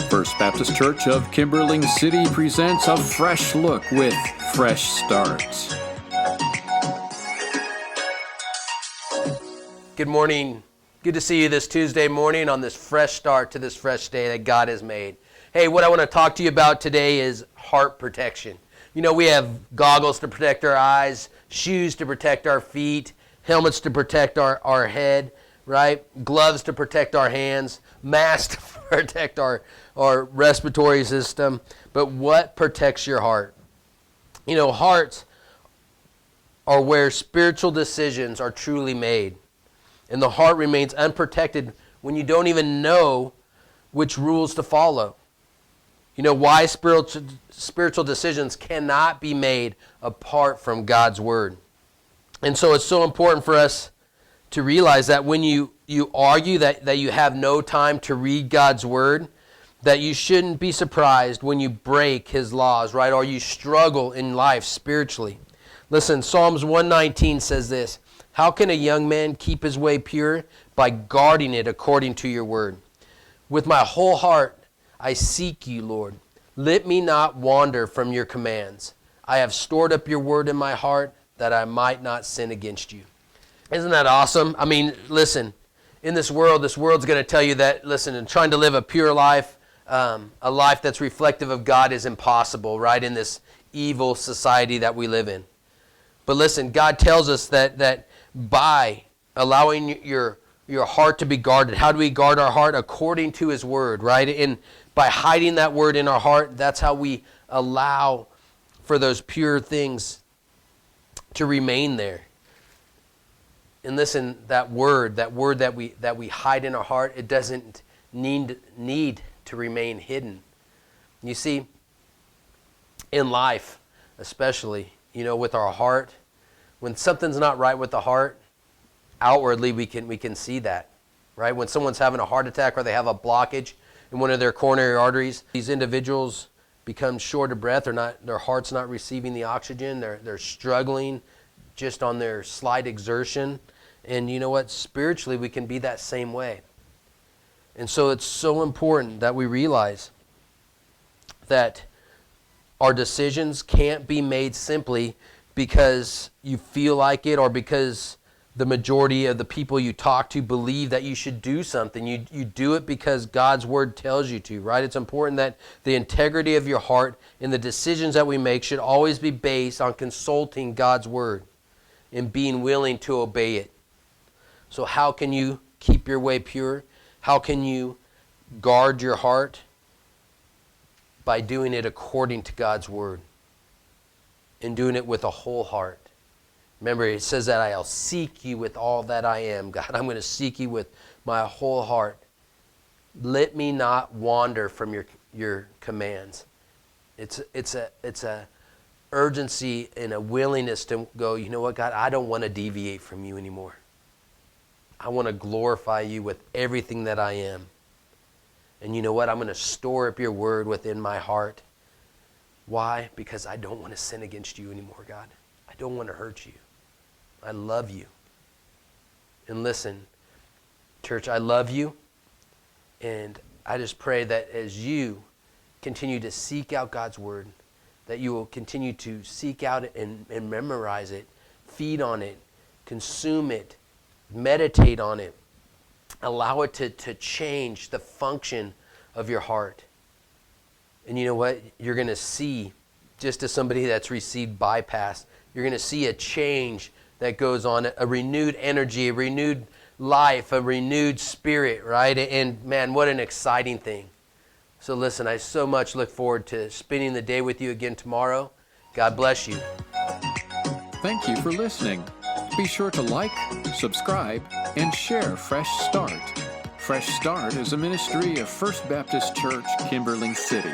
First Baptist Church of Kimberling City presents a fresh look with Fresh Start. Good morning. Good to see you this Tuesday morning on this fresh start to this fresh day that God has made. Hey, what I want to talk to you about today is heart protection. You know, we have goggles to protect our eyes, shoes to protect our feet, helmets to protect our head, right? Gloves to protect our hands, masks to protect our respiratory system. But what protects your heart? You know, hearts are where spiritual decisions are truly made. And the heart remains unprotected when you don't even know which rules to follow. You know, wise spiritual decisions cannot be made apart from God's word. And so it's so important for us to realize that when you argue that you have no time to read God's word, that you shouldn't be surprised when you break his laws, right? Or you struggle in life spiritually. Listen, Psalms 119 says this: how can a young man keep his way pure? By guarding it according to your word. With my whole heart I seek you, Lord. Let me not wander from your commands. I have stored up your word in my heart that I might not sin against you. Isn't that awesome? I mean, listen, in this world's going to tell you that, listen, and trying to live a pure life, a life that's reflective of God is impossible, right, in this evil society that we live in. But listen, God tells us that by allowing your heart to be guarded, how do we guard our heart? According to his word, right? And by hiding that word in our heart, that's how we allow for those pure things to remain there. And listen, that word that we hide in our heart, it doesn't need to remain hidden. You see, in life, especially, you know, with our heart, when something's not right with the heart, outwardly we can see that, right? When someone's having a heart attack or they have a blockage in one of their coronary arteries, these individuals become short of breath, their heart's not receiving the oxygen, they're struggling just on their slight exertion. And you know what? Spiritually, we can be that same way. And so it's so important that we realize that our decisions can't be made simply because you feel like it or because the majority of the people you talk to believe that you should do something. You do it because God's word tells you to, right? It's important that the integrity of your heart and the decisions that we make should always be based on consulting God's word and being willing to obey it. So how can you keep your way pure? How can you guard your heart? By doing it according to God's word and doing it with a whole heart. Remember, it says that I'll seek you with all that I am. God, I'm going to seek you with my whole heart. Let me not wander from your commands. It's a urgency and a willingness to go, you know what, God, I don't want to deviate from you anymore. I want to glorify you with everything that I am. And you know what? I'm going to store up your word within my heart. Why? Because I don't want to sin against you anymore, God. I don't want to hurt you. I love you. And listen, church, I love you. And I just pray that as you continue to seek out God's word, that you will continue to seek out it and memorize it, feed on it, consume it, meditate on it. Allow it to change the function of your heart. And you know what? You're going to see, just as somebody that's received bypass, you're going to see a change that goes on, a renewed energy, a renewed life, a renewed spirit, right? And man, what an exciting thing. So listen, I so much look forward to spending the day with you again tomorrow. God bless you. Thank you for listening. Be sure to like, subscribe, and share Fresh Start. Fresh Start is a ministry of First Baptist Church, Kimberling City.